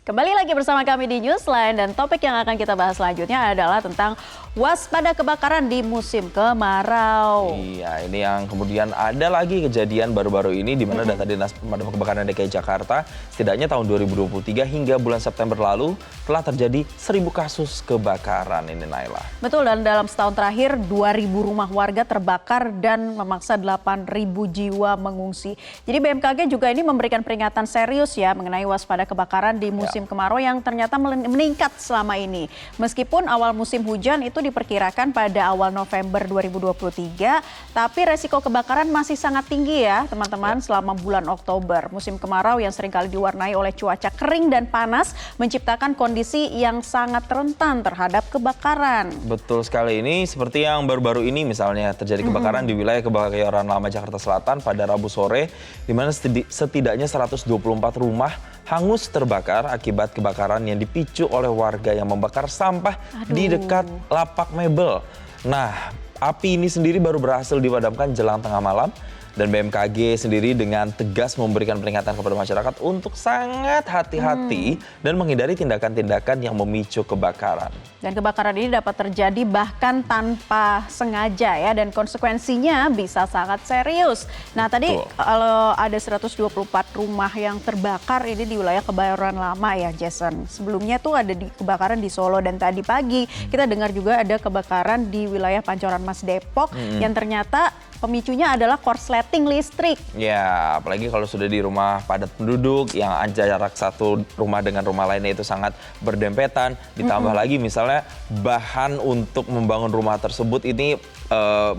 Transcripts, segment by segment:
Kembali lagi bersama kami di Newsline dan topik yang akan kita bahas selanjutnya adalah tentang waspada kebakaran di musim kemarau. Iya, ini yang kemudian ada lagi kejadian baru-baru ini di mana data Dinas Pemadam Kebakaran DKI Jakarta setidaknya tahun 2023 hingga bulan September lalu telah terjadi 1.000 kasus kebakaran ini, Naila. Betul, dan dalam setahun terakhir 2.000 rumah warga terbakar dan memaksa 8.000 jiwa mengungsi. Jadi BMKG juga ini memberikan peringatan serius ya mengenai waspada kebakaran di musim kemarau yang ternyata meningkat selama ini. Meskipun awal musim hujan itu diperkirakan pada awal November 2023, tapi resiko kebakaran masih sangat tinggi ya teman-teman selama bulan Oktober. Musim kemarau yang seringkali diwarnai oleh cuaca kering dan panas menciptakan kondisi yang sangat rentan terhadap kebakaran. Betul sekali, ini seperti yang baru-baru ini misalnya terjadi kebakaran di wilayah Kebayoran Lama Jakarta Selatan pada Rabu sore, di mana setidaknya 124 rumah hangus terbakar akibat kebakaran yang dipicu oleh warga yang membakar sampah di dekat lapak mebel. Nah, api ini sendiri baru berhasil dipadamkan jelang tengah malam. Dan BMKG sendiri dengan tegas memberikan peringatan kepada masyarakat untuk sangat hati-hati dan menghindari tindakan-tindakan yang memicu kebakaran. Dan kebakaran ini dapat terjadi bahkan tanpa sengaja ya, dan konsekuensinya bisa sangat serius. Nah tadi kalau ada 124 rumah yang terbakar ini di wilayah Kebayoran Lama ya Jason. Sebelumnya tuh ada kebakaran di Solo dan tadi pagi kita dengar juga ada kebakaran di wilayah Pancoran Mas Depok yang ternyata pemicunya adalah korsleting listrik. Ya, apalagi kalau sudah di rumah padat penduduk yang jarak satu rumah dengan rumah lainnya itu sangat berdempetan. Ditambah lagi misalnya bahan untuk membangun rumah tersebut ini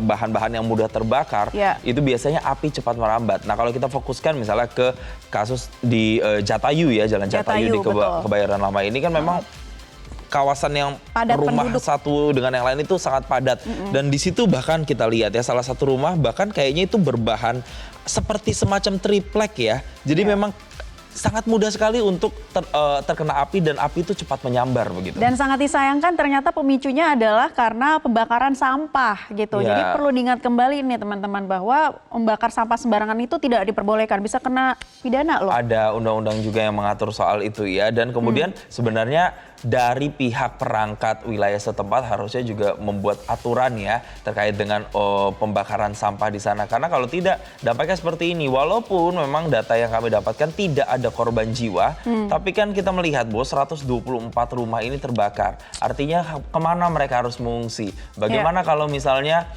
bahan-bahan yang mudah terbakar, itu biasanya api cepat merambat. Nah kalau kita fokuskan misalnya ke kasus di Jatayu ya, Jalan Jatayu di Kebayoran Lama ini kan memang kawasan yang padat rumah penduduk. Satu dengan yang lain itu sangat padat. Dan di situ bahkan kita lihat ya, salah satu rumah bahkan kayaknya itu berbahan seperti semacam triplek ya. Jadi memang sangat mudah sekali untuk terkena api dan api itu cepat menyambar begitu. Dan sangat disayangkan ternyata pemicunya adalah karena pembakaran sampah gitu. Jadi perlu diingat kembali nih teman-teman bahwa membakar sampah sembarangan itu tidak diperbolehkan, bisa kena pidana loh. Ada undang-undang juga yang mengatur soal itu ya, dan kemudian sebenarnya dari pihak perangkat wilayah setempat harusnya juga membuat aturan ya terkait dengan pembakaran sampah di sana. Karena kalau tidak dampaknya seperti ini. Walaupun memang data yang kami dapatkan tidak ada korban jiwa, tapi kan kita melihat bahwa 124 rumah ini terbakar. Artinya kemana mereka harus mengungsi? Bagaimana kalau misalnya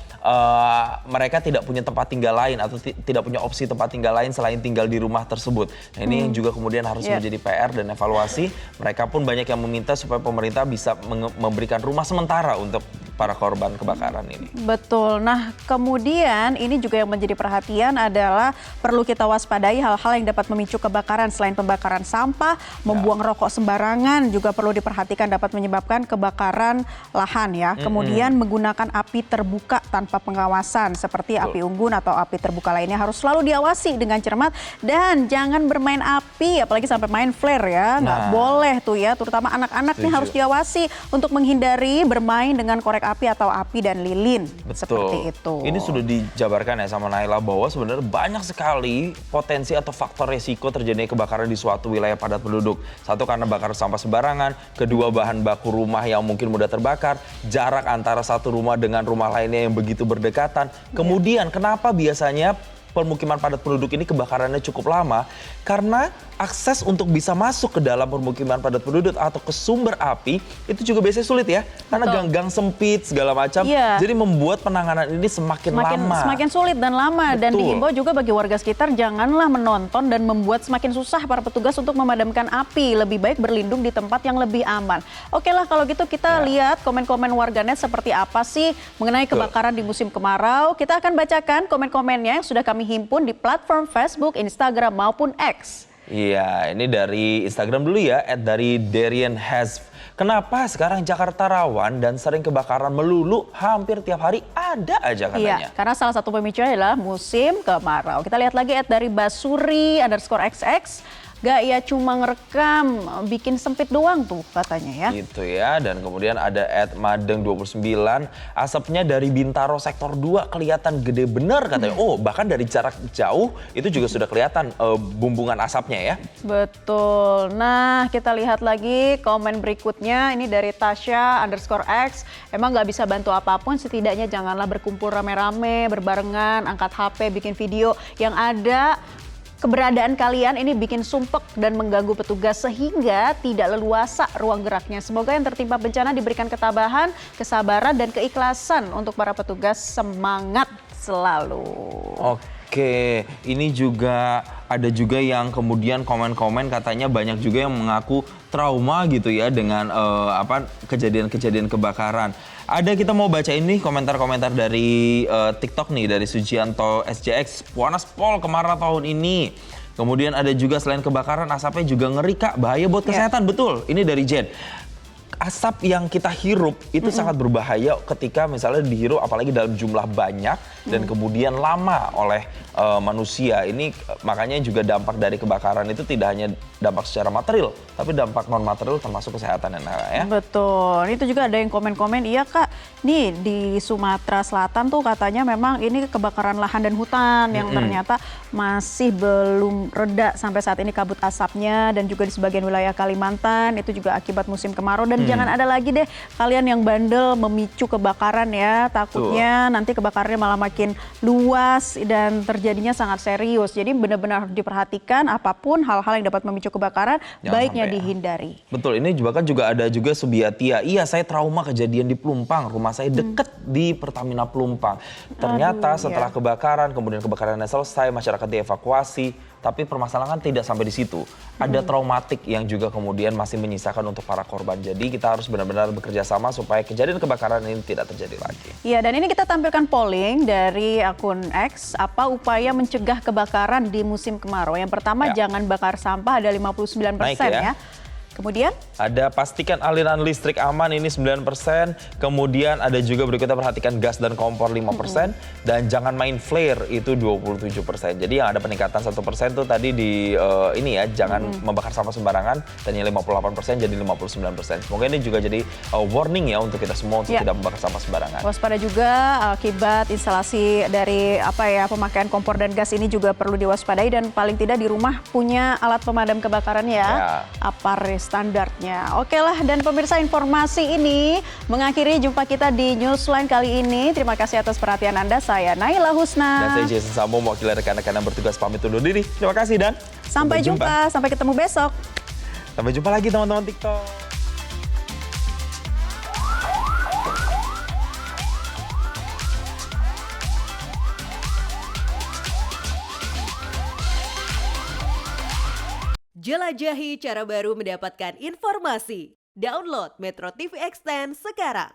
mereka tidak punya tempat tinggal lain atau tidak punya opsi tempat tinggal lain selain tinggal di rumah tersebut. Nah, ini yang juga kemudian harus menjadi PR dan evaluasi. Mereka pun banyak yang meminta supaya pemerintah bisa memberikan rumah sementara untuk para korban kebakaran ini. Betul. Nah, kemudian ini juga yang menjadi perhatian adalah perlu kita waspadai hal-hal yang dapat memicu kebakaran selain pembakaran sampah, membuang rokok sembarangan juga perlu diperhatikan dapat menyebabkan kebakaran lahan ya. Kemudian menggunakan api terbuka tanpa pengawasan seperti api unggun atau api terbuka lainnya harus selalu diawasi dengan cermat dan jangan bermain api apalagi sampai main flare ya. Nggak boleh tuh ya, terutama anak-anak nih harus diawasi untuk menghindari bermain dengan korek api atau api dan lilin. Seperti itu. Ini sudah dijabarkan ya sama Naila bahwa sebenarnya banyak sekali potensi atau faktor resiko terjadinya kebakaran di suatu wilayah padat penduduk. Satu karena bakar sampah sembarangan, kedua bahan baku rumah yang mungkin mudah terbakar, jarak antara satu rumah dengan rumah lainnya yang begitu berdekatan. Kemudian kenapa biasanya permukiman padat penduduk ini kebakarannya cukup lama? Karena akses untuk bisa masuk ke dalam permukiman padat penduduk atau ke sumber api itu juga biasanya sulit ya. Karena gang-gang sempit segala macam. Jadi membuat penanganan ini semakin lama. Semakin sulit dan lama. Dan dihimbau juga bagi warga sekitar janganlah menonton dan membuat semakin susah para petugas untuk memadamkan api. Lebih baik berlindung di tempat yang lebih aman. Oke lah kalau gitu kita lihat komen-komen warganet seperti apa sih mengenai kebakaran di musim kemarau. Kita akan bacakan komen-komennya yang sudah kami himpun di platform Facebook, Instagram maupun X. Iya, ini dari Instagram dulu ya, dari Darian Has. Kenapa sekarang Jakarta rawan dan sering kebakaran melulu, hampir tiap hari ada aja katanya. Iya, karena salah satu pemicunya adalah musim kemarau. Kita lihat lagi dari Basuri_XX. Gak ya cuma ngerekam, bikin sempit doang tuh katanya ya. Gitu ya, dan kemudian ada @madeng29, asapnya dari Bintaro sektor 2 kelihatan gede bener katanya. Oh, bahkan dari jarak jauh itu juga sudah kelihatan bumbungan asapnya ya. Betul. Nah, kita lihat lagi komen berikutnya. Ini dari Tasya_X. Emang nggak bisa bantu apapun, setidaknya janganlah berkumpul rame-rame, berbarengan, angkat HP, bikin video. Yang ada keberadaan kalian ini bikin sumpek dan mengganggu petugas sehingga tidak leluasa ruang geraknya. Semoga yang tertimpa bencana diberikan ketabahan, kesabaran, dan keikhlasan untuk para petugas. Semangat selalu. Oke, ini juga ada juga yang kemudian komen-komen katanya banyak juga yang mengaku trauma gitu ya dengan kejadian-kejadian kebakaran. Ada, kita mau baca ini komentar-komentar dari TikTok nih, dari Sujianto SJX, panas pol kemarau tahun ini. Kemudian ada juga selain kebakaran, asapnya juga ngeri Kak, bahaya buat kesehatan. Betul, ini dari Jen. Asap yang kita hirup itu sangat berbahaya ketika misalnya dihirup apalagi dalam jumlah banyak dan kemudian lama oleh manusia. Ini makanya juga dampak dari kebakaran itu tidak hanya dampak secara material, tapi dampak non material termasuk kesehatan ya. Betul. Itu juga ada yang komen-komen, iya Kak, nih di Sumatera Selatan tuh katanya memang ini kebakaran lahan dan hutan yang ternyata masih belum reda sampai saat ini kabut asapnya, dan juga di sebagian wilayah Kalimantan itu juga akibat musim kemarau. Dan jangan ada lagi deh kalian yang bandel memicu kebakaran ya, takutnya nanti kebakarannya malah makin luas dan terjadinya sangat serius. Jadi benar-benar diperhatikan apapun hal-hal yang dapat memicu kebakaran, Jangan baiknya sampai ya. dihindari. Betul, ini juga ada juga Subiatia. Iya, saya trauma kejadian di Pelumpang, rumah saya deket di Pertamina Pelumpang. Ternyata setelah kebakaran, kemudian kebakarannya selesai, masyarakat dievakuasi, tapi permasalahan tidak sampai di situ. Ada traumatik yang juga kemudian masih menyisakan untuk para korban. Jadi kita harus benar-benar bekerja sama supaya kejadian kebakaran ini tidak terjadi lagi. Iya, dan ini kita tampilkan polling dari akun X, apa upaya mencegah kebakaran di musim kemarau. Yang pertama, jangan bakar sampah, ada 59% ya. Kemudian? Ada pastikan aliran listrik aman, ini 9%. Kemudian ada juga berikutnya perhatikan gas dan kompor 5%. Dan jangan main flare, itu 27%. Jadi yang ada peningkatan 1% tuh tadi di ini ya, jangan membakar sampah sembarangan. Dan yang 58% jadi 59%. Semoga ini juga jadi warning ya untuk kita semua untuk tidak membakar sampah sembarangan. Waspada juga akibat instalasi dari pemakaian kompor dan gas ini juga perlu diwaspadai, dan paling tidak di rumah punya alat pemadam kebakaran ya. Apa standarnya. Oke lah, dan pemirsa, informasi ini mengakhiri jumpa kita di Newsline kali ini. Terima kasih atas perhatian Anda. Saya Naila Husna. Dan saya Jason Sambo, mewakili rekan-rekan yang bertugas pamit undur diri. Terima kasih dan sampai jumpa. Sampai ketemu besok. Sampai jumpa lagi teman-teman TikTok. Jelajahi cara baru mendapatkan informasi. Download Metro TV Extend sekarang.